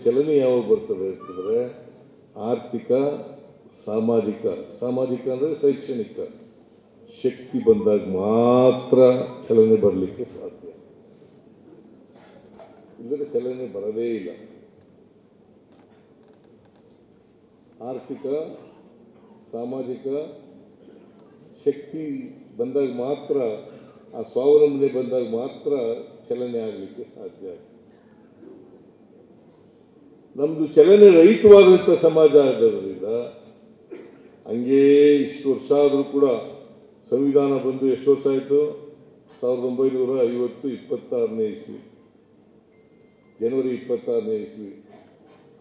ಚಲನೆ ಯಾವಾಗ ಬರ್ತದೆ ಅಂತಂದರೆ ಆರ್ಥಿಕ ಸಾಮಾಜಿಕ ಅಂದರೆ ಶೈಕ್ಷಣಿಕ ಶಕ್ತಿ ಬಂದಾಗ ಮಾತ್ರ ಚಲನೆ ಬರಲಿಕ್ಕೆ ಸಾಧ್ಯ. ಇಲ್ಲದೆ ಚಲನೆ ಬರದೇ ಇಲ್ಲ. ಆರ್ಥಿಕ ಸಾಮಾಜಿಕ ಶಕ್ತಿ ಬಂದಾಗ ಮಾತ್ರ, ಆ ಸ್ವಾವಲಂಬನೆ ಬಂದಾಗ ಮಾತ್ರ ಚಲನೆ ಆಗಲಿಕ್ಕೆ ಸಾಧ್ಯ. ನಮ್ಮದು ಚಲನೆ ರಹಿತವಾದಂಥ ಸಮಾಜ ಆಗೋದ್ರಿಂದ ಹಂಗೇ ಇಷ್ಟು ವರ್ಷ ಆದರೂ ಕೂಡ ಸಂವಿಧಾನ ಬಂದು ಎಷ್ಟು ವರ್ಷ ಆಯಿತು? 1950 26ನೇ ಇಸ್ವಿ, ಜನವರಿ 26ನೇ ಇಸ್ವಿ.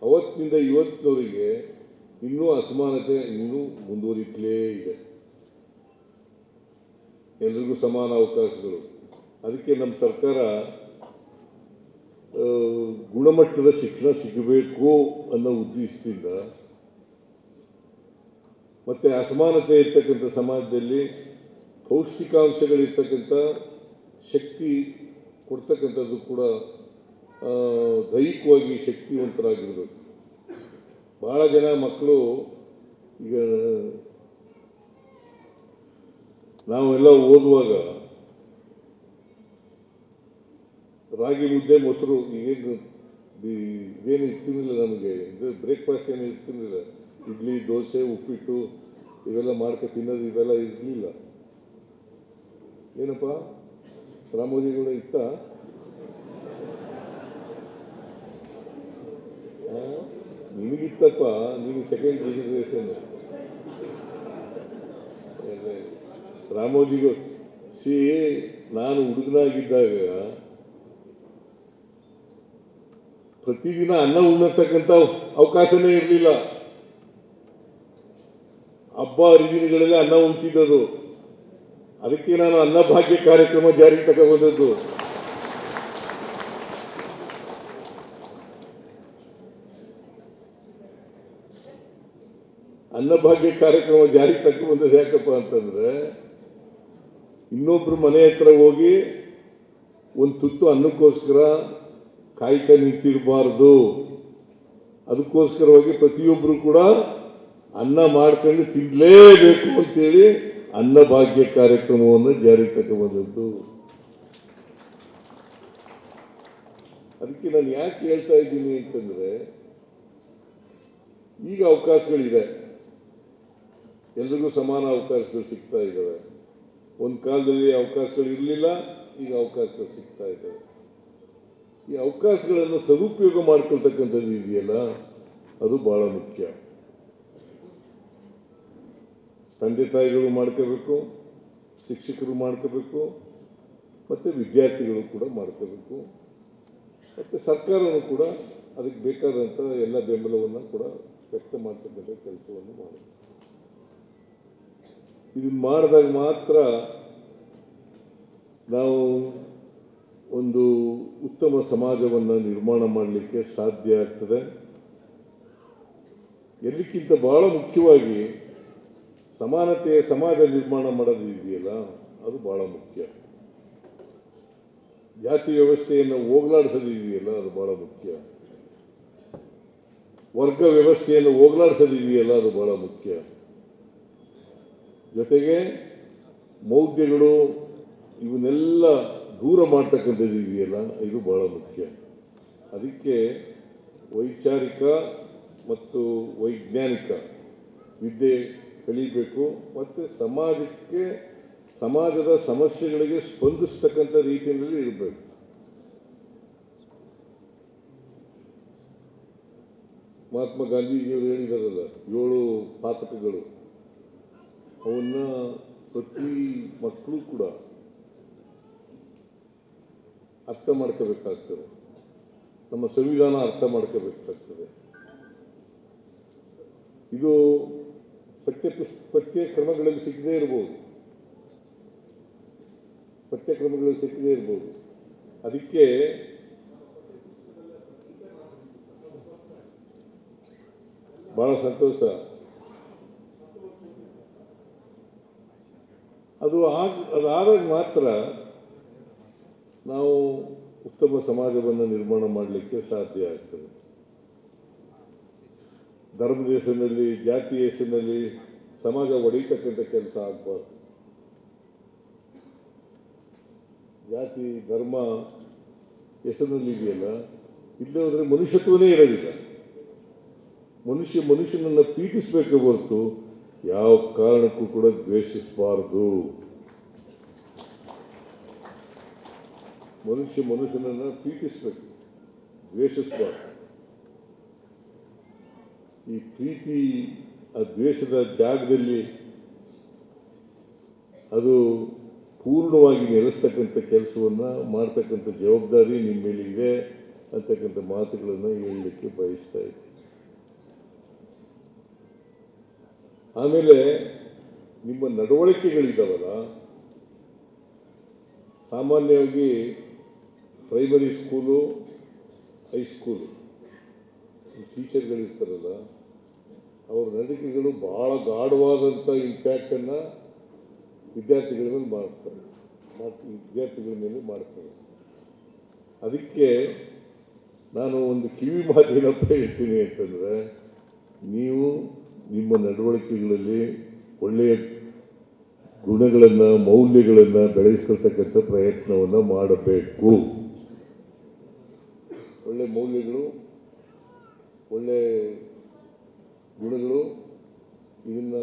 ಅವತ್ತಿನಿಂದ ಇವತ್ತಿನವರೆಗೆ ಇನ್ನೂ ಅಸಮಾನತೆ ಇನ್ನೂ ಮುಂದುವರಿತಲೇ ಇದೆ. ಎಲ್ರಿಗೂ ಸಮಾನ ಅವಕಾಶಗಳು. ಅದಕ್ಕೆ ನಮ್ಮ ಸರ್ಕಾರ ಗುಣಮಟ್ಟದ ಶಿಕ್ಷಣ ಸಿಗಬೇಕು ಅನ್ನೋ ಉದ್ದೇಶದಿಂದ ಮತ್ತು ಅಸಮಾನತೆ ಇರ್ತಕ್ಕಂಥ ಸಮಾಜದಲ್ಲಿ ಪೌಷ್ಟಿಕಾಂಶಗಳಿರ್ತಕ್ಕಂಥ ಶಕ್ತಿ ಕೊಡ್ತಕ್ಕಂಥದ್ದು ಕೂಡ ದೈಹಿಕವಾಗಿ ಶಕ್ತಿವಂತರಾಗಿರಬೇಕು. ಭಾಳ ಜನ ಮಕ್ಕಳು ಈಗ ನಾವೆಲ್ಲ ಓದುವಾಗ ರಾಗಿ ಮುದ್ದೆ ಮೊಸರು ಇದೇನು ಇರ್ತಿರ್ಲಿಲ್ಲ ನಮಗೆ. ಬ್ರೇಕ್ಫಾಸ್ಟ್ ಏನು ಇರ್ತಿರ್ಲಿಲ್ಲ. ಇಡ್ಲಿ ದೋಸೆ ಉಪ್ಪಿಟ್ಟು ಇವೆಲ್ಲ ಮಾಡ್ಕೊ ತಿನ್ನೋದು ಇವೆಲ್ಲ ಇರಲಿಲ್ಲ. ಏನಪ್ಪ ರಾಮೋಜಿಗಳು ಇತ್ತ? ನಿಮಗಿತ್ತಪ್ಪ, ನೀವು ಸೆಕೆಂಡ್ ಜನರೇಷನ್. ರಾಮೋಜಿಗಳು ನಾನು ಹುಡುಗನಾಗಿದ್ದಾಗ ಪ್ರತಿದಿನ ಅನ್ನ ಉಣ್ಣತಕ್ಕಂಥ ಅವಕಾಶನೇ ಇರಲಿಲ್ಲ. ಹಬ್ಬ ಹರಿದಿನಗಳಲ್ಲಿ ಅನ್ನ ಉಣ್ತಿದ್ದದು. ಅದಕ್ಕೆ ನಾನು ಅನ್ನಭಾಗ್ಯ ಕಾರ್ಯಕ್ರಮ ಜಾರಿಗೆ ತಗೊಂಡದ್ದು. ಅನ್ನಭಾಗ್ಯ ಕಾರ್ಯಕ್ರಮ ಜಾರಿಗೆ ತಗೊಂಡದ್ದು ಯಾಕಪ್ಪ ಅಂತಂದ್ರೆ, ಇನ್ನೊಬ್ರು ಮನೆ ಹತ್ರ ಹೋಗಿ ಒಂದು ತುತ್ತು ಅನ್ನಕ್ಕೋಸ್ಕರ ಕಾಯ್ತಾ ನಿಂತಿರಬಾರ್ದು. ಅದಕ್ಕೋಸ್ಕರವಾಗಿ ಪ್ರತಿಯೊಬ್ಬರು ಕೂಡ ಅನ್ನ ಮಾಡ್ಕೊಂಡು ತಿನ್ನಲೇಬೇಕು ಅಂತೇಳಿ ಅನ್ನಭಾಗ್ಯ ಕಾರ್ಯಕ್ರಮವನ್ನು ಜಾರಿಗೆ ತಗೊಂಡದ್ದು. ಅದಕ್ಕೆ ನಾನು ಯಾಕೆ ಹೇಳ್ತಾ ಇದ್ದೀನಿ ಅಂತಂದ್ರೆ, ಈಗ ಅವಕಾಶಗಳಿದೆ, ಎಲ್ರಿಗೂ ಸಮಾನ ಅವಕಾಶಗಳು ಸಿಗ್ತಾ ಇದ್ದಾವೆ. ಒಂದು ಕಾಲದಲ್ಲಿ ಅವಕಾಶಗಳು ಇರಲಿಲ್ಲ, ಈಗ ಅವಕಾಶಗಳು ಸಿಗ್ತಾ ಇದ್ದಾವೆ. ಈ ಅವಕಾಶಗಳನ್ನು ಸದುಪಯೋಗ ಮಾಡ್ಕೊಳ್ತಕ್ಕಂಥದ್ದು ಇದೆಯಲ್ಲ, ಅದು ಬಹಳ ಮುಖ್ಯ. ತಂದೆ ತಾಯಿಗಳು ಮಾಡ್ಕೋಬೇಕು, ಶಿಕ್ಷಕರು ಮಾಡ್ಕೋಬೇಕು, ಮತ್ತು ವಿದ್ಯಾರ್ಥಿಗಳು ಕೂಡ ಮಾಡ್ಕೋಬೇಕು, ಮತ್ತು ಸರ್ಕಾರವೂ ಕೂಡ ಅದಕ್ಕೆ ಬೇಕಾದಂಥ ಎಲ್ಲ ಬೆಂಬಲವನ್ನು ಕೂಡ ವ್ಯಕ್ತ ಮಾಡ್ತಕ್ಕಂಥ ಕೆಲಸವನ್ನು ಮಾಡಬೇಕು. ಇದನ್ನು ಮಾಡಿದಾಗ ಮಾತ್ರ ನಾವು ಒಂದು ಉತ್ತಮ ಸಮಾಜವನ್ನು ನಿರ್ಮಾಣ ಮಾಡಲಿಕ್ಕೆ ಸಾಧ್ಯ ಆಗ್ತದೆ. ಎಲ್ಲಕ್ಕಿಂತ ಬಹಳ ಮುಖ್ಯವಾಗಿ ಸಮಾನತೆಯ ಸಮಾಜ ನಿರ್ಮಾಣ ಮಾಡೋದು ಇದೆಯಲ್ಲ, ಅದು ಬಹಳ ಮುಖ್ಯ. ಜಾತಿ ವ್ಯವಸ್ಥೆಯನ್ನು ಹೋಗಲಾಡಿಸೋದು ಇದೆಯಲ್ಲ, ಅದು ಬಹಳ ಮುಖ್ಯ. ವರ್ಗ ವ್ಯವಸ್ಥೆಯನ್ನು ಹೋಗಲಾಡಿಸೋದು ಇದೆಯಲ್ಲ, ಅದು ಬಹಳ ಮುಖ್ಯ. ಜೊತೆಗೆ ಮೌಢ್ಯಗಳು ಇವನ್ನೆಲ್ಲ ದೂರ ಮಾಡ್ತಕ್ಕಂಥದ್ದು ಇದೆಯಲ್ಲ, ಇದು ಬಹಳ ಮುಖ್ಯ. ಅದಕ್ಕೆ ವೈಚಾರಿಕ ಮತ್ತು ವೈಜ್ಞಾನಿಕ ವಿದ್ಯೆ ಕಲಿಬೇಕು, ಮತ್ತು ಸಮಾಜದ ಸಮಸ್ಯೆಗಳಿಗೆ ಸ್ಪಂದಿಸ್ತಕ್ಕಂಥ ರೀತಿಯಲ್ಲಿ ಇರಬೇಕು. ಮಹಾತ್ಮ ಗಾಂಧೀಜಿಯವರು ಹೇಳಿದಾರಲ್ಲ, 7 ಪಾತಕಗಳು, ಅವನ್ನ ಪ್ರತಿ ಮಕ್ಕಳು ಕೂಡ ಅರ್ಥ ಮಾಡ್ಕೋಬೇಕಾಗ್ತದೆ. ನಮ್ಮ ಸಂವಿಧಾನ ಅರ್ಥ ಮಾಡ್ಕೋಬೇಕಾಗ್ತದೆ. ಇದು ಪಠ್ಯಕ್ರಮಗಳಲ್ಲಿ ಸಿಕ್ಕದೇ ಇರ್ಬೋದು, ಅದಕ್ಕೆ ಬಹಳ ಸಂತೋಷ. ಅದಾದಾಗ ಮಾತ್ರ ನಾವು ಉತ್ತಮ ಸಮಾಜವನ್ನು ನಿರ್ಮಾಣ ಮಾಡಲಿಕ್ಕೆ ಸಾಧ್ಯ ಆಗ್ತದೆ. ಧರ್ಮದ ಹೆಸರಿನಲ್ಲಿ, ಜಾತಿಯ ಹೆಸರಿನಲ್ಲಿ ಸಮಾಜ ಒಡೆಯತಕ್ಕಂಥ ಕೆಲಸ ಆಗಬಾರ್ದು. ಜಾತಿ ಧರ್ಮ ಹೆಸರಿನಲ್ಲಿ ಇದೆಯಲ್ಲ, ಇಲ್ಲದೆ ಹೋದರೆ ಮನುಷ್ಯತ್ವನೇ ಇರೋದಿಲ್ಲ. ಮನುಷ್ಯನನ್ನು ಪ್ರೀತಿಸಬೇಕೆ ಹೊರತು ಯಾವ ಕಾರಣಕ್ಕೂ ಕೂಡ ದ್ವೇಷಿಸಬಾರ್ದು. ಮನುಷ್ಯನನ್ನು ಪ್ರೀತಿಸಬೇಕು, ದ್ವೇಷಿಸಬಾರ್ದು. ಈ ಪ್ರೀತಿ ಆ ದ್ವೇಷದ ಜಾಗದಲ್ಲಿ ಅದು ಪೂರ್ಣವಾಗಿ ನೆಲೆಸ್ತಕ್ಕಂಥ ಕೆಲಸವನ್ನು ಮಾಡ್ತಕ್ಕಂಥ ಜವಾಬ್ದಾರಿ ನಿಮ್ಮ ಮೇಲೆ ಇದೆ ಅಂತಕ್ಕಂಥ ಮಾತುಗಳನ್ನು ಹೇಳಲಿಕ್ಕೆ ಬಯಸ್ತಾ ಇದ್ದೀನಿ. ಆಮೇಲೆ ನಿಮ್ಮ ನಡವಳಿಕೆಗಳಿದ್ದಾವಲ್ಲ, ಸಾಮಾನ್ಯವಾಗಿ ಪ್ರೈಮರಿ ಸ್ಕೂಲು, ಹೈಸ್ಕೂಲು ಟೀಚರ್ಗಳಿರ್ತಾರಲ್ಲ, ಅವ್ರ ನಡವಳಿಕೆಗಳು ಭಾಳ ಗಾಢವಾದಂಥ ಇಂಪ್ಯಾಕ್ಟನ್ನು ವಿದ್ಯಾರ್ಥಿಗಳ ಮೇಲೆ ಮಾಡ್ತಾರೆ. ಅದಕ್ಕೆ ನಾನು ಒಂದು ಕಿವಿ ಮಾತೇನಪ್ಪ ಹೇಳ್ತೀನಿ ಅಂತಂದರೆ, ನೀವು ನಿಮ್ಮ ನಡವಳಿಕೆಗಳಲ್ಲಿ ಒಳ್ಳೆಯ ಗುಣಗಳನ್ನು, ಮೌಲ್ಯಗಳನ್ನು ಬೆಳೆಸ್ಕೊಳ್ತಕ್ಕಂಥ ಪ್ರಯತ್ನವನ್ನು ಮಾಡಬೇಕು. ಒಳ್ಳೆ ಮೌಲ್ಯಗಳು, ಒಳ್ಳೆ ಗುಣಗಳು, ಇದನ್ನು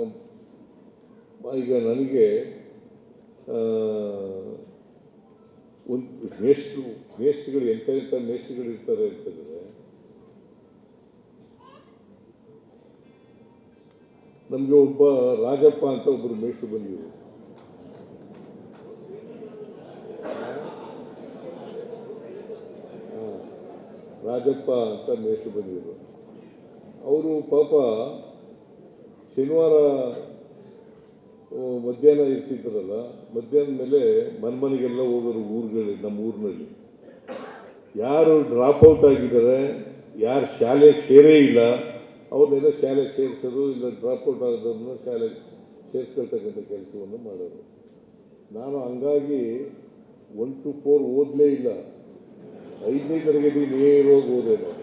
ಈಗ ನನಗೆ ಒಂದು ಮೇಷ್ಟ್ರುಗಳು ಎಂಥ ಮೇಷ್ಟ್ರುಗಳು ಇರ್ತಾರೆ ಅಂತಂದರೆ, ನಮಗೆ ಒಬ್ಬ ರಾಜಪ್ಪ ಅಂತ ಒಬ್ಬರು ಮೇಷ್ಟ್ರು ಬಂದಿದ್ರು. ರಾಜಪ್ಪ ಅಂತ ಮೇಷ್ಟ್ರು ಬಂದಿದ್ರು. ಅವರು ಪಾಪ ಶನಿವಾರ ಮಧ್ಯಾಹ್ನ ಇರ್ತಿದ್ರಲ್ಲ, ಮಧ್ಯಾಹ್ನದ ಮೇಲೆ ಮನೆಗೆಲ್ಲ ಹೋಗೋರು ನಮ್ಮ ಊರಿನಲ್ಲಿ. ಯಾರು ಡ್ರಾಪ್ ಔಟ್ ಆಗಿದ್ದಾರೆ, ಯಾರು ಶಾಲೆಗೆ ಸೇರೇ ಇಲ್ಲ, ಅವ್ರನ್ನೆಲ್ಲ ಶಾಲೆಗೆ ಸೇರಿಸೋದು, ಇಲ್ಲ ಡ್ರಾಪ್ ಔಟ್ ಆಗೋದನ್ನು ಶಾಲೆಗೆ ಸೇರಿಸ್ಕೊಳ್ತಕ್ಕಂಥ ಕೆಲಸವನ್ನು ಮಾಡೋರು. ನಾನು ಹಂಗಾಗಿ 1 to 4 ಓದಲೇ ಇಲ್ಲ. 5ನೇ ತರಗತಿ ನೇರವಾಗಿ ಓದೇ ನಾನು.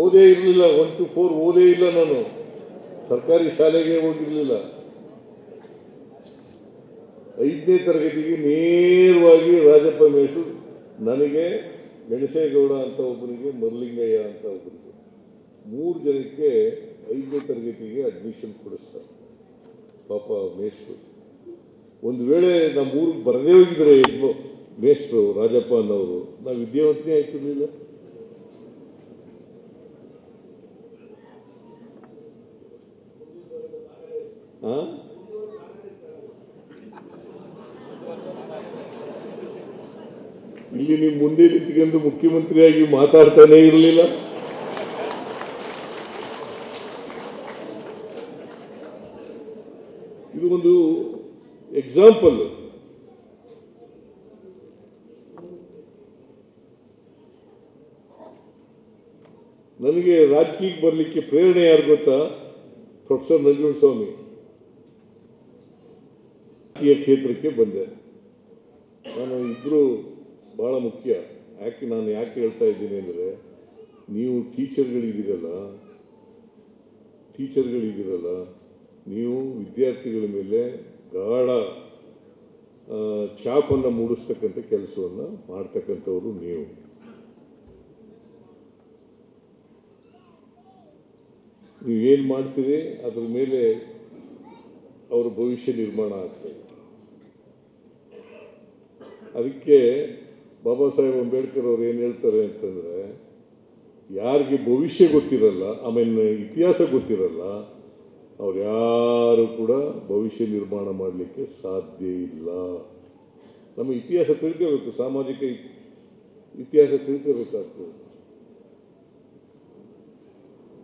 ಓದೇ ಇರಲಿಲ್ಲ. 1 to 4 ಓದೇ ಇಲ್ಲ. ನಾನು ಸರ್ಕಾರಿ ಶಾಲೆಗೆ ಹೋಗಿರಲಿಲ್ಲ. 5ನೇ ತರಗತಿಗೆ ನೇರವಾಗಿ ರಾಜಪ್ಪ ಮೇಷ್ಟ್ರು ನನಗೆ, ಮೆಣಸೇಗೌಡ ಅಂತ ಒಬ್ಬನಿಗೆ, ಮರಲಿಂಗಯ್ಯ ಅಂತ ಒಬ್ಬನಿಗೆ, 3 ಜನಕ್ಕೆ 5ನೇ ತರಗತಿಗೆ ಅಡ್ಮಿಷನ್ ಕೊಡಿಸ್ತಾರೆ. ಪಾಪ ಮೇಷ್ಟ್ರು ಒಂದು ವೇಳೆ ನಮ್ಮ ಊರಿಗೆ ಬರದೇ ಹೋಗಿದ್ರೆ ಮೇಷ್ಟ್ರು ರಾಜಪ್ಪ ಅನ್ನೋರು, ನಾವು ವಿದ್ಯಾವಂತನೇ ಆಯ್ತಿರ್ಲಿಲ್ಲ. ಇಲ್ಲಿ ನೀವು ಮುಂದೆ ನಿಂತ್ಕೊಂಡು ಮುಖ್ಯಮಂತ್ರಿಯಾಗಿ ಮಾತಾಡ್ತಾನೇ ಇರಲಿಲ್ಲ. ಇದು ಒಂದು ಎಕ್ಸಾಂಪಲ್. ನನಗೆ ರಾಜಕೀಯಕ್ಕೆ ಬರಲಿಕ್ಕೆ ಪ್ರೇರಣೆ ಯಾರು ಗೊತ್ತಾ? ಪ್ರೊಫೆಸರ್ ನಂಜುಂಡಸ್ವಾಮಿ. ರಾಜಕೀಯ ಕ್ಷೇತ್ರಕ್ಕೆ ಬಂದೆ ನಾನು. ಇಬ್ಬರು ಭಾಳ ಮುಖ್ಯ. ನಾನು ಯಾಕೆ ಹೇಳ್ತಾ ಇದ್ದೀನಿ ಅಂದರೆ, ನೀವು ಟೀಚರ್ಗಳಿದ್ದೀರಲ್ಲ, ನೀವು ವಿದ್ಯಾರ್ಥಿಗಳ ಮೇಲೆ ಗಾಢ ಛಾಪನ್ನು ಮೂಡಿಸ್ತಕ್ಕಂಥ ಕೆಲಸವನ್ನು ಮಾಡ್ತಕ್ಕಂಥವ್ರು ನೀವು. ನೀವೇನು ಮಾಡ್ತೀರಿ ಅದ್ರ ಮೇಲೆ ಅವರ ಭವಿಷ್ಯ ನಿರ್ಮಾಣ ಆಗ್ತದೆ. ಅದಕ್ಕೆ ಬಾಬಾ ಸಾಹೇಬ್ ಅಂಬೇಡ್ಕರ್ ಅವರು ಏನು ಹೇಳ್ತಾರೆ ಅಂತಂದರೆ, ಯಾರಿಗೆ ಭವಿಷ್ಯ ಗೊತ್ತಿರಲ್ಲ, ಆಮೇಲೆ ಇತಿಹಾಸ ಗೊತ್ತಿರಲ್ಲ, ಅವ್ರು ಯಾರು ಕೂಡ ಭವಿಷ್ಯ ನಿರ್ಮಾಣ ಮಾಡಲಿಕ್ಕೆ ಸಾಧ್ಯ ಇಲ್ಲ. ನಮ್ಮ ಇತಿಹಾಸ ತಿಳ್ಕೋಬೇಕು, ಸಾಮಾಜಿಕ ಇತಿಹಾಸ ತಿಳ್ಕೋಬೇಕಾಗ್ತದೆ.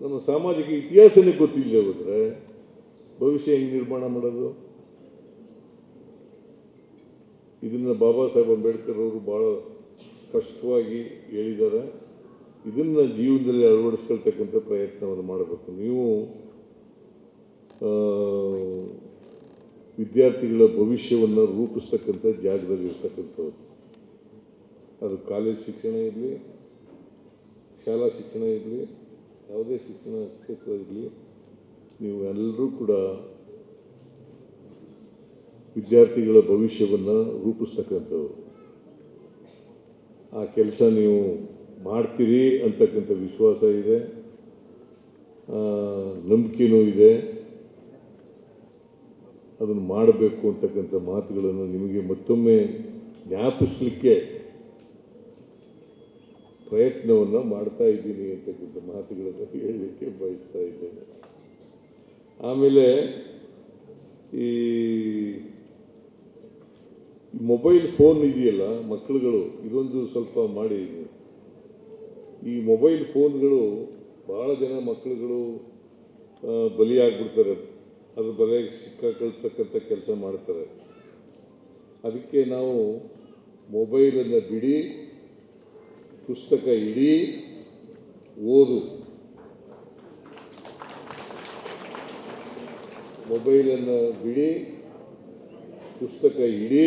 ನಮ್ಮ ಸಾಮಾಜಿಕ ಇತಿಹಾಸನೇ ಗೊತ್ತಿಲ್ಲದೆ ಹೋದರೆ ಭವಿಷ್ಯ ಹೆಂಗೆ ನಿರ್ಮಾಣ ಮಾಡೋದು? ಇದನ್ನು ಬಾಬಾ ಸಾಹೇಬ್ ಅಂಬೇಡ್ಕರ್ ಅವರು ಭಾಳ ಸ್ಪಷ್ಟವಾಗಿ ಹೇಳಿದ್ದಾರೆ. ಇದನ್ನು ಜೀವನದಲ್ಲಿ ಅಳವಡಿಸ್ಕೊಳ್ತಕ್ಕಂಥ ಪ್ರಯತ್ನವನ್ನು ಮಾಡಬೇಕು. ನೀವು ವಿದ್ಯಾರ್ಥಿಗಳ ಭವಿಷ್ಯವನ್ನು ರೂಪಿಸ್ತಕ್ಕಂಥ ಜಾಗದಲ್ಲಿ ಇರ್ತಕ್ಕಂಥವ್ರು. ಅದು ಕಾಲೇಜ್ ಶಿಕ್ಷಣ ಇರಲಿ, ಶಾಲಾ ಶಿಕ್ಷಣ ಇರಲಿ, ಯಾವುದೇ ಶಿಕ್ಷಣ ಕ್ಷೇತ್ರ ಇರಲಿ, ನೀವು ಎಲ್ಲರೂ ಕೂಡ ವಿದ್ಯಾರ್ಥಿಗಳ ಭವಿಷ್ಯವನ್ನು ರೂಪಿಸ್ತಕ್ಕಂಥವ್ರು. ಆ ಕೆಲಸ ನೀವು ಮಾಡ್ತೀರಿ ಅಂತಕ್ಕಂಥ ವಿಶ್ವಾಸ ಇದೆ, ನಂಬಿಕೆನೂ ಇದೆ. ಅದನ್ನು ಮಾಡಬೇಕು ಅಂತಕ್ಕಂಥ ಮಾತುಗಳನ್ನು ನಿಮಗೆ ಮತ್ತೊಮ್ಮೆ ಜ್ಞಾಪಿಸಲಿಕ್ಕೆ ಪ್ರಯತ್ನವನ್ನು ಮಾಡ್ತಾ ಇದ್ದೀನಿ ಅಂತಕ್ಕಂಥ ಮಾತುಗಳನ್ನು ಹೇಳಲಿಕ್ಕೆ ಬಯಸ್ತಾ ಇದ್ದೇನೆ. ಆಮೇಲೆ ಈ ಮೊಬೈಲ್ ಫೋನ್ ಇದೆಯಲ್ಲ ಮಕ್ಕಳುಗಳು, ಇದೊಂದು ಸ್ವಲ್ಪ ಮಾಡಿ. ಈ ಮೊಬೈಲ್ ಫೋನ್ಗಳು ಭಾಳ ಜನ ಮಕ್ಕಳುಗಳು ಬಲಿಯಾಗ್ಬಿಡ್ತಾರೆ, ಅದ್ರ ಬಲೆಗೆ ಸಿಕ್ಕಾಕೊಳ್ತಕ್ಕಂಥ ಕೆಲಸ ಮಾಡ್ತಾರೆ. ಅದಕ್ಕೆ ನಾವು ಮೊಬೈಲನ್ನು ಬಿಡಿ, ಪುಸ್ತಕ ಇಡಿ, ಓದು. ಮೊಬೈಲನ್ನು ಬಿಡಿ, ಪುಸ್ತಕ ಇಡಿ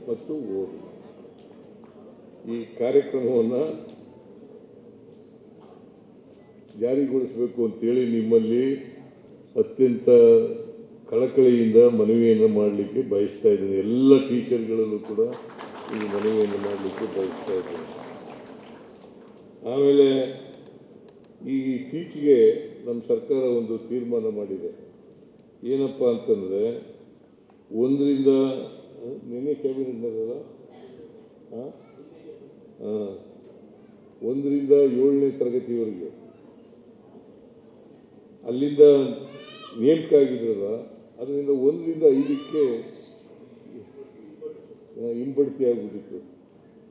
ಮತ್ತು ಓದು. ಈ ಕಾರ್ಯಕ್ರಮವನ್ನು ಜಾರಿಗೊಳಿಸಬೇಕು ಅಂತೇಳಿ ನಿಮ್ಮಲ್ಲಿ ಅತ್ಯಂತ ಕಳಕಳಿಯಿಂದ ಮನವಿಯನ್ನು ಮಾಡಲಿಕ್ಕೆ ಬಯಸ್ತಾ ಇದ್ದೇನೆ. ಎಲ್ಲ ಟೀಚರ್ಗಳಲ್ಲೂ ಕೂಡ ಈ ಮನವಿಯನ್ನು ಮಾಡಲಿಕ್ಕೆ ಬಯಸ್ತಾ ಇದ್ದೇನೆ. ಆಮೇಲೆ ಈ ಇತ್ತೀಚೆಗೆ ನಮ್ಮ ಸರ್ಕಾರ ಒಂದು ತೀರ್ಮಾನ ಮಾಡಿದೆ. ಏನಪ್ಪ ಅಂತಂದರೆ, ಒಂದರಿಂದ ನಿನ್ನೆ ಕ್ಯಾಬಿನೆಟ್ನಲ್ಲ 1ರಿಂದ 7ನೇ ತರಗತಿವರೆಗೆ ಅಲ್ಲಿಂದ ನೇಮಕ ಆಗಿದ್ರಲ್ಲ, ಅದರಿಂದ 1ರಿಂದ 5ಕ್ಕೆ ಹಿಂಬಡ್ತಿ ಆಗಿಬಿಟ್ಟಿತ್ತು.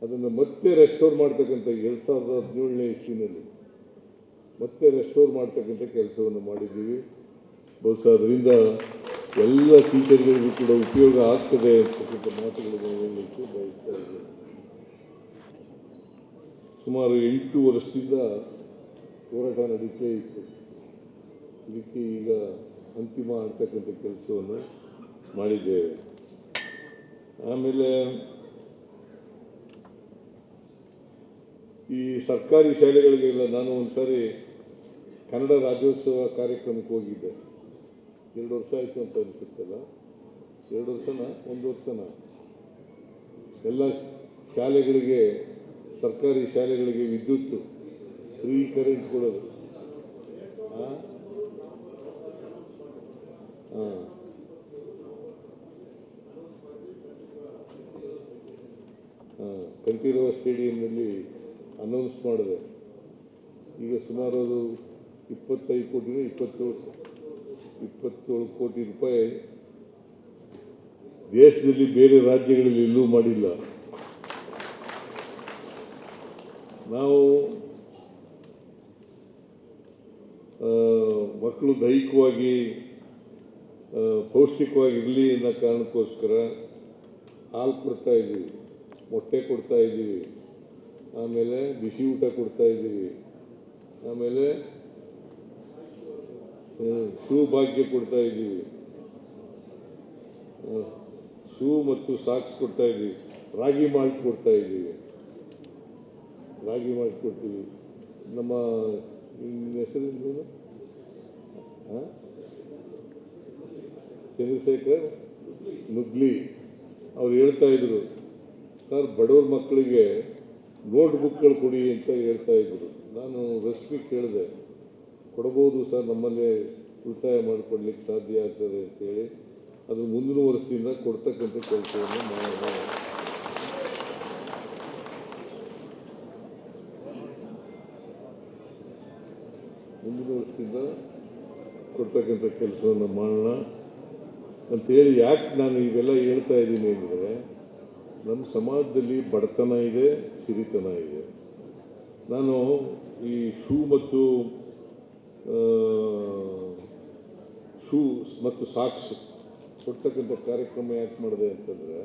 ಅದನ್ನು ಮತ್ತೆ ರೆಸ್ಟೋರ್ ಮಾಡ್ತಕ್ಕಂಥ 2017ನೇ ಇಸ್ವಿನಲ್ಲಿ ಮತ್ತೆ ರೆಸ್ಟೋರ್ ಮಾಡ್ತಕ್ಕಂಥ ಕೆಲಸವನ್ನು ಮಾಡಿದ್ದೀವಿ. ಬಹುಶಃ ಅದರಿಂದ ಎಲ್ಲ ಟೀಚರ್ಗಳಿಗೂ ಕೂಡ ಉಪಯೋಗ ಆಗ್ತದೆ ಅಂತಕ್ಕಂಥ ಮಾತುಗಳನ್ನು ಹೇಳಲಿಕ್ಕೆ ಬಯಸ್ತಾ ಇದ್ದೇನೆ. ಸುಮಾರು 8 ವರ್ಷದಿಂದ ಹೋರಾಟ ನಡೀತೇ ಇತ್ತು. ಇದಕ್ಕೆ ಈಗ ಅಂತಿಮ ಆಗ್ತಕ್ಕಂಥ ಕೆಲಸವನ್ನು ಮಾಡಿದ್ದೇವೆ. ಆಮೇಲೆ ಈ ಸರ್ಕಾರಿ ಶಾಲೆಗಳಿಗೆಲ್ಲ ನಾನು ಒಂದು ಸಾರಿ ಕನ್ನಡ ರಾಜ್ಯೋತ್ಸವ ಕಾರ್ಯಕ್ರಮಕ್ಕೆ ಹೋಗಿದ್ದೆ. 2 ವರ್ಷ ಆಯಿತು ಅಂತ ಅನಿಸುತ್ತಲ್ಲ, 2 ವರ್ಷನ 1 ವರ್ಷನ ಎಲ್ಲ ಶಾಲೆಗಳಿಗೆ, ಸರ್ಕಾರಿ ಶಾಲೆಗಳಿಗೆ ವಿದ್ಯುತ್ ಫ್ರೀ ಕರೆಂಟ್ ಕೊಡೋದು. ಕಂಠೀರವ ಸ್ಟೇಡಿಯಂನಲ್ಲಿ ಅನೌನ್ಸ್ ಮಾಡಿದೆ. ಈಗ ಸುಮಾರು ಅದು 25 ಕೋಟಿ 27 ಕೋಟಿ ರೂಪಾಯಿ ದೇಶದಲ್ಲಿ ಬೇರೆ ರಾಜ್ಯಗಳಲ್ಲಿ ಎಲ್ಲೂ ಮಾಡಿಲ್ಲ. ನಾವು ಮಕ್ಕಳು ದೈಹಿಕವಾಗಿ ಪೌಷ್ಟಿಕವಾಗಿರಲಿ ಅನ್ನೋ ಕಾರಣಕ್ಕೋಸ್ಕರ ಹಾಲು ಕೊಡ್ತಾ ಇದ್ದೀವಿ, ಮೊಟ್ಟೆ ಕೊಡ್ತಾ ಇದ್ದೀವಿ, ಆಮೇಲೆ ಬಿಸಿ ಊಟ ಕೊಡ್ತಾ ಇದ್ದೀವಿ, ಆಮೇಲೆ ಶೂ ಭಾಗ್ಯ ಕೊಡ್ತಾ ಇದ್ದೀವಿ, ಶೂ ಮತ್ತು ಸಾಕ್ಸ್ ಕೊಡ್ತಾ ಇದ್ದೀವಿ, ರಾಗಿ ಮಾಲ್ಟ್ ಕೊಡ್ತಾ ಇದ್ದೀವಿ, ರಾಗಿ ಮಾಲ್ಟ್ ಕೊಡ್ತೀವಿ. ನಮ್ಮ ಹೆಸರು ಚಂದ್ರಶೇಖರ್ ನುಗ್ಲಿ ಅವ್ರು ಹೇಳ್ತಾ ಇದ್ರು, ಸರ್ ಬಡವ್ರ ಮಕ್ಕಳಿಗೆ ನೋಟ್ಬುಕ್ಗಳು ಕೊಡಿ ಅಂತ ಹೇಳ್ತಾ ಇದ್ರು. ನಾನು ರಶ್ಮಿ ಕೇಳಿದೆ, ಕೊಡ್ಬೋದು ಸರ್, ನಮ್ಮಲ್ಲೇ ಉಳಿತಾಯ ಮಾಡಿಕೊಡ್ಲಿಕ್ಕೆ ಸಾಧ್ಯ ಆಗ್ತದೆ ಅಂತೇಳಿ ಅದು ಮುಂದಿನ ವರ್ಷದಿಂದ ಕೊಡ್ತಕ್ಕಂಥ ಕೆಲಸವನ್ನು ಮಾಡೋಣ. ಮುಂದಿನ ವರ್ಷದಿಂದ ಕೊಡ್ತಕ್ಕಂಥ ಕೆಲಸವನ್ನು ಮಾಡೋಣ ಅಂತೇಳಿ. ಯಾಕೆ ನಾನು ಇವೆಲ್ಲ ಹೇಳ್ತಾ ಇದ್ದೀನಿ ಅಂದರೆ, ನಮ್ಮ ಸಮಾಜದಲ್ಲಿ ಬಡತನ ಇದೆ, ಸಿರಿತನ ಇದೆ. ನಾನು ಈ ಶೂ ಮತ್ತು ಸಾಕ್ಸ್ ಕೊಡ್ತಕ್ಕಂಥ ಕಾರ್ಯಕ್ರಮ ಯಾಕೆ ಮಾಡಿದೆ ಅಂತಂದರೆ,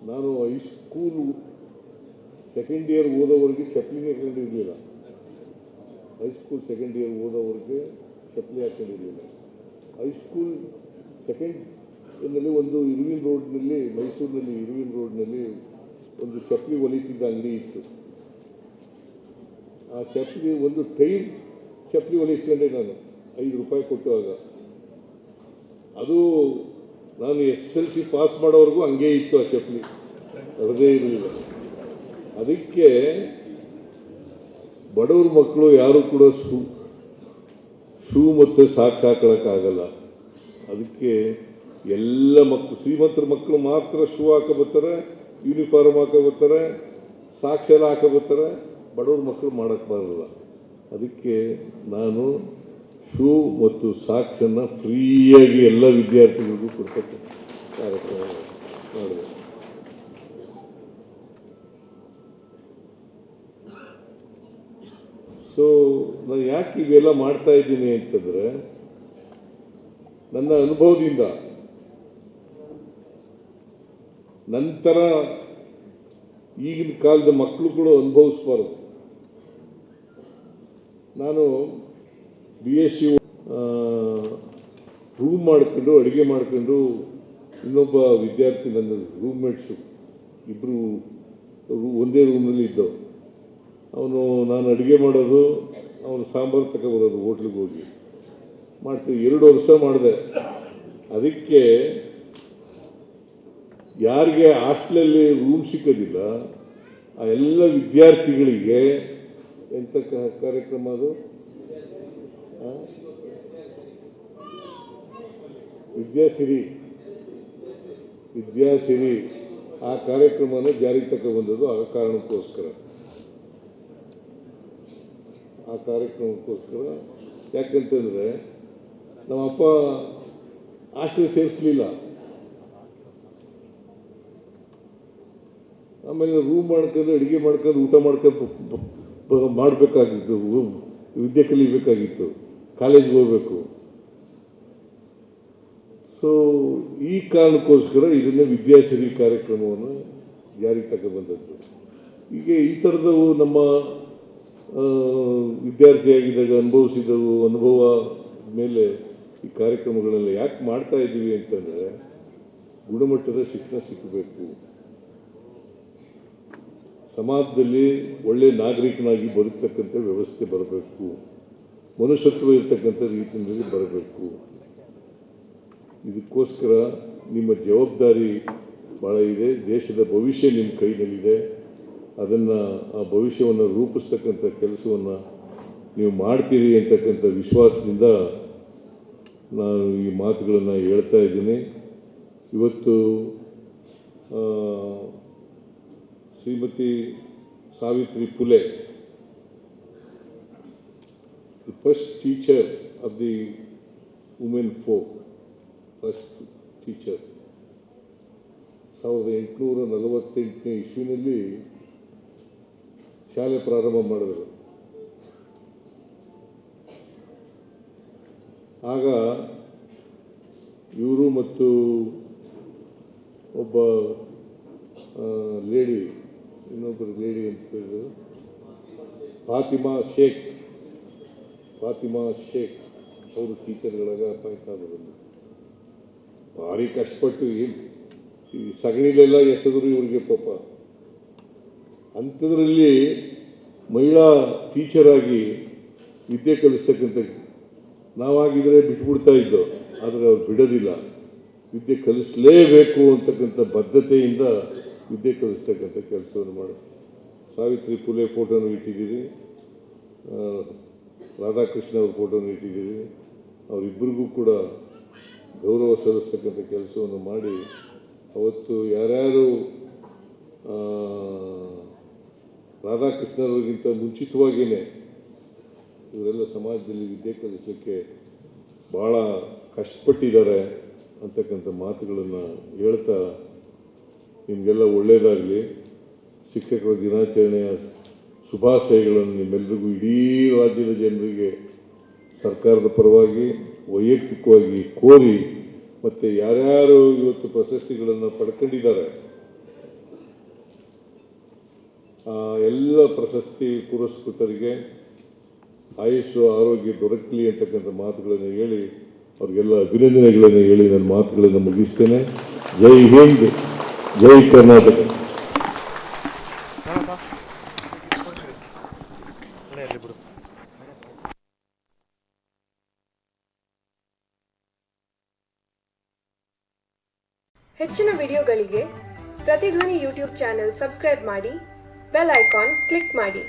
ನಾನು ಹೈಸ್ಕೂಲ್ ಸೆಕೆಂಡ್ ಇಯರ್ ಓದೋವರೆಗೆ ಚಪ್ಪಲಿನೇ ಹಾಕೊಂಡಿರಲಿಲ್ಲ. ಹೈಸ್ಕೂಲ್ ಸೆಕೆಂಡ್ ಇಯರ್ ಓದೋವರೆಗೆ ಚಪ್ಪಲಿ ಹಾಕೊಂಡಿರಲಿಲ್ಲ. ಹೈಸ್ಕೂಲ್ ಸೆಕೆಂಡ್ ನಲ್ಲಿ ಒಂದು ಇರ್ವಿನ್ ರೋಡ್ನಲ್ಲಿ, ಮೈಸೂರಿನಲ್ಲಿ ಇರ್ವಿನ್ ರೋಡ್ನಲ್ಲಿ ಒಂದು ಚಪ್ಪಲಿ ಹೊಲಿತಿದ್ದ ಅಂಗಡಿ ಇತ್ತು. ಆ ಚಪ್ಪಲಿ ಒಂದು ಟೈಮ್ ಚಪ್ಪಲಿ ಹೊಲಿಸ್ಕೊಂಡೆ ನಾನು 5 ರೂಪಾಯಿ ಕೊಟ್ಟುವಾಗ. ಅದು ನಾನು SSLC ಪಾಸ್ ಮಾಡೋವರೆಗೂ ಹಂಗೆ ಇತ್ತು ಆ ಚಪ್ಪಲಿ, ಅದೇ ಇರಲಿಲ್ಲ. ಅದಕ್ಕೆ ಬಡವ್ರ ಮಕ್ಕಳು ಯಾರು ಕೂಡ ಶೂ ಮತ್ತು ಸಾಕ್ಸ್ ಹಾಕೊಳ್ಳೋಕ್ಕಾಗಲ್ಲ. ಅದಕ್ಕೆ ಎಲ್ಲ ಮಕ್ಕಳು, ಶ್ರೀಮಂತರ ಮಕ್ಕಳು ಮಾತ್ರ ಶೂ ಹಾಕೋಬರ್ತಾರೆ, ಯೂನಿಫಾರ್ಮ್ ಹಾಕೋಬರ್ತಾರೆ, ಸಾಕ್ಸ್ ಎಲ್ಲ ಹಾಕೋಬರ್ತಾರೆ. ಬಡವ್ರ ಮಕ್ಕಳು ಮಾಡೋಕ್ಕೆ ಬರಲ್ಲ. ಅದಕ್ಕೆ ನಾನು ಶೂ ಮತ್ತು ಸಾಕ್ಸನ್ನು ಫ್ರೀಯಾಗಿ ಎಲ್ಲ ವಿದ್ಯಾರ್ಥಿಗಳಿಗೂ ಕೊಡ್ತಕ್ಕಂಥ ಕಾರ್ಯಕ್ರಮ ಮಾಡಿದೆ. ಸೊ ನಾನು ಯಾಕೆ ಇವೆಲ್ಲ ಮಾಡ್ತಾ ಇದ್ದೀನಿ ಅಂತಂದರೆ, ನನ್ನ ಅನುಭವದಿಂದ ನಂತರ ಈಗಿನ ಕಾಲದ ಮಕ್ಕಳು ಕೂಡ ಅನುಭವಿಸ್ಬಾರ್ದು. ನಾನು BSc ರೂಮ್ ಮಾಡ್ಕೊಂಡು ಅಡುಗೆ ಮಾಡ್ಕೊಂಡು, ಇನ್ನೊಬ್ಬ ವಿದ್ಯಾರ್ಥಿ ನನ್ನ ರೂಮ್ಮೇಟ್ಸು ಇಬ್ಬರು ಒಂದೇ ರೂಮ್ನಲ್ಲಿ ಇದ್ದವು. ಅವನು ನಾನು ಅಡುಗೆ ಮಾಡೋದು, ಅವನು ಸಾಂಬಾರು ತಗೊಬರೋದು ಹೋಟ್ಲಿಗೆ ಹೋಗಿ ಮಾಡ್ತೀವಿ. 2 ವರ್ಷ ಮಾಡಿದೆ. ಅದಕ್ಕೆ ಯಾರಿಗೆ ಹಾಸ್ಟೆಲಲ್ಲಿ ರೂಮ್ ಸಿಕ್ಕೋದಿಲ್ಲ ಆ ಎಲ್ಲ ವಿದ್ಯಾರ್ಥಿಗಳಿಗೆ ಎಂಥ ಕಾರ್ಯಕ್ರಮ ಅದು, ವಿದ್ಯಾಸಿರಿ ಆ ಕಾರ್ಯಕ್ರಮನ ಜಾರಿಗೆ ತಗೊಬಂದದ್ದು ಆ ಕಾರಣಕ್ಕೋಸ್ಕರ. ಯಾಕಂತಂದರೆ ನಮ್ಮಪ್ಪ ಹಾಸ್ಟೆಲ್ ಸೇರಿಸಲಿಲ್ಲ. ಆಮೇಲೆ ರೂಮ್ ಮಾಡ್ಕೊಂಡು ಅಡುಗೆ ಮಾಡ್ಕೊಂಡು ಊಟ ಮಾಡ್ಕೊಂಡು ಮಾಡಬೇಕಾಗಿತ್ತು, ವಿದ್ಯೆ ಕಲಿಬೇಕಾಗಿತ್ತು, ಕಾಲೇಜ್ಗೆ ಹೋಗಬೇಕು. ಸೊ ಈ ಕಾರಣಕ್ಕೋಸ್ಕರ ಇದನ್ನು ವಿದ್ಯಾಸಿರಿ ಕಾರ್ಯಕ್ರಮವನ್ನು ಜಾರಿಗೆ ತಗೊಬಂದದ್ದು. ಹೀಗೆ ಈ ಥರದವು ನಮ್ಮ ವಿದ್ಯಾರ್ಥಿಯಾಗಿದ್ದಾಗ ಅನುಭವಿಸಿದವು, ಅನುಭವ ಮೇಲೆ ಈ ಕಾರ್ಯಕ್ರಮಗಳೆಲ್ಲ ಯಾಕೆ ಮಾಡ್ತಾ ಇದ್ದೀವಿ ಅಂತಂದರೆ, ಗುಣಮಟ್ಟದ ಶಿಕ್ಷಣ ಸಿಕ್ಕಬೇಕು, ಸಮಾಜದಲ್ಲಿ ಒಳ್ಳೆಯ ನಾಗರಿಕನಾಗಿ ಬದುಕತಕ್ಕಂಥ ವ್ಯವಸ್ಥೆ ಬರಬೇಕು, ಮನುಷ್ಯತ್ವ ಇರತಕ್ಕಂಥ ರೀತಿಯಲ್ಲಿ ಬರಬೇಕು. ಇದಕ್ಕೋಸ್ಕರ ನಿಮ್ಮ ಜವಾಬ್ದಾರಿ ಭಾಳ ಇದೆ. ದೇಶದ ಭವಿಷ್ಯ ನಿಮ್ಮ ಕೈನಲ್ಲಿದೆ. ಅದನ್ನು, ಆ ಭವಿಷ್ಯವನ್ನು ರೂಪಿಸ್ತಕ್ಕಂಥ ಕೆಲಸವನ್ನು ನೀವು ಮಾಡ್ತೀರಿ ಅಂತಕ್ಕಂಥ ವಿಶ್ವಾಸದಿಂದ ನಾನು ಈ ಮಾತುಗಳನ್ನು ಹೇಳ್ತಾ ಇದ್ದೀನಿ. ಇವತ್ತು Shrimati Savitri Phule, the first teacher of the women folk, first teacher 1848ನೇ ಇಸ್ವಿನಲ್ಲಿ ಶಾಲೆ ಪ್ರಾರಂಭ ಮಾಡಿದರು. ಆಗ ಇವರು ಮತ್ತು ಒಬ್ಬ ಲೇಡಿ, ಇನ್ನೊಬ್ಬರು ಲೇಡಿ ಅಂತ ಹೇಳಿದ್ರು, ಫಾತಿಮಾ ಶೇಖ್ ಅವರು ಟೀಚರ್ಗಳಾಗ ಅಪಾಯಿಂಟ್ ಆದರು. ಭಾರಿ ಕಷ್ಟಪಟ್ಟು ಏನು ಈ ಸಗಣಿಲೆಲ್ಲ ಎಸೆದ್ರು ಇವರಿಗೆ ಪಾಪ. ಅಂಥದ್ರಲ್ಲಿ ಮಹಿಳಾ ಟೀಚರಾಗಿ ವಿದ್ಯೆ ಕಲಿಸ್ತಕ್ಕಂಥ, ನಾವಾಗಿದ್ದರೆ ಬಿಟ್ಬಿಡ್ತಾ ಇದ್ದೋ, ಆದರೆ ಅವ್ರು ಬಿಡೋದಿಲ್ಲ. ವಿದ್ಯೆ ಕಲಿಸಲೇಬೇಕು ಅಂತಕ್ಕಂಥ ಬದ್ಧತೆಯಿಂದ ವಿದ್ಯೆ ಕಲಿಸ್ತಕ್ಕಂಥ ಕೆಲಸವನ್ನು ಮಾಡಿ ಸಾವಿತ್ರಿ ಫುಲೆ ಫೋಟೋನು ಇಟ್ಟಿದ್ದೀರಿ, ರಾಧಾಕೃಷ್ಣ ಅವ್ರ ಫೋಟೋನು ಇಟ್ಟಿದ್ದೀರಿ. ಅವರಿಬ್ಬರಿಗೂ ಕೂಡ ಗೌರವ ಸಲ್ಲಿಸ್ತಕ್ಕಂಥ ಕೆಲಸವನ್ನು ಮಾಡಿ, ಅವತ್ತು ಯಾರ್ಯಾರು ರಾಧಾಕೃಷ್ಣವ್ರಿಗಿಂತ ಮುಂಚಿತವಾಗಿಯೇ ಇವರೆಲ್ಲ ಸಮಾಜದಲ್ಲಿ ವಿದ್ಯೆ ಕಲಿಸಲಿಕ್ಕೆ ಭಾಳ ಕಷ್ಟಪಟ್ಟಿದ್ದಾರೆ ಅಂತಕ್ಕಂಥ ಮಾತುಗಳನ್ನು ಹೇಳ್ತಾ, ನಿಮಗೆಲ್ಲ ಒಳ್ಳೆಯದಾಗಲಿ. ಶಿಕ್ಷಕರ ದಿನಾಚರಣೆಯ ಶುಭಾಶಯಗಳನ್ನು ನಿಮ್ಮೆಲ್ಲರಿಗೂ, ಇಡೀ ರಾಜ್ಯದ ಜನರಿಗೆ ಸರ್ಕಾರದ ಪರವಾಗಿ ವೈಯಕ್ತಿಕವಾಗಿ ಕೋರಿ, ಮತ್ತು ಯಾರ್ಯಾರು ಇವತ್ತು ಪ್ರಶಸ್ತಿಗಳನ್ನು ಪಡ್ಕೊಂಡಿದ್ದಾರೆ ಎಲ್ಲ ಪ್ರಶಸ್ತಿ ಪುರಸ್ಕೃತರಿಗೆ ಆಯುಷ್ ಆರೋಗ್ಯ ದೊರಕಲಿ ಅಂತಕ್ಕಂಥ ಮಾತುಗಳನ್ನು ಹೇಳಿ, ಅವ್ರಿಗೆಲ್ಲ ಅಭಿನಂದನೆಗಳನ್ನು ಹೇಳಿ ನನ್ನ ಮಾತುಗಳನ್ನು ಮುಗಿಸ್ತೇನೆ. ಜೈ ಹಿಂದ್, ಜೈ ಕರ್ನಾಟಕ. ಸುಮ್ಮನೆ ಇರಲಿ ಬಿಡು. ಹೆಚ್ಚಿನ ವಿಡಿಯೋಗಳಿಗೆ ಪ್ರತಿಧ್ವನಿ ಯೂಟ್ಯೂಬ್ ಚಾನೆಲ್ ಸಬ್ಸ್ಕ್ರೈಬ್ ಮಾಡಿ, ಬೆಲ್ ಐಕಾನ್ ಕ್ಲಿಕ್ ಮಾಡಿ.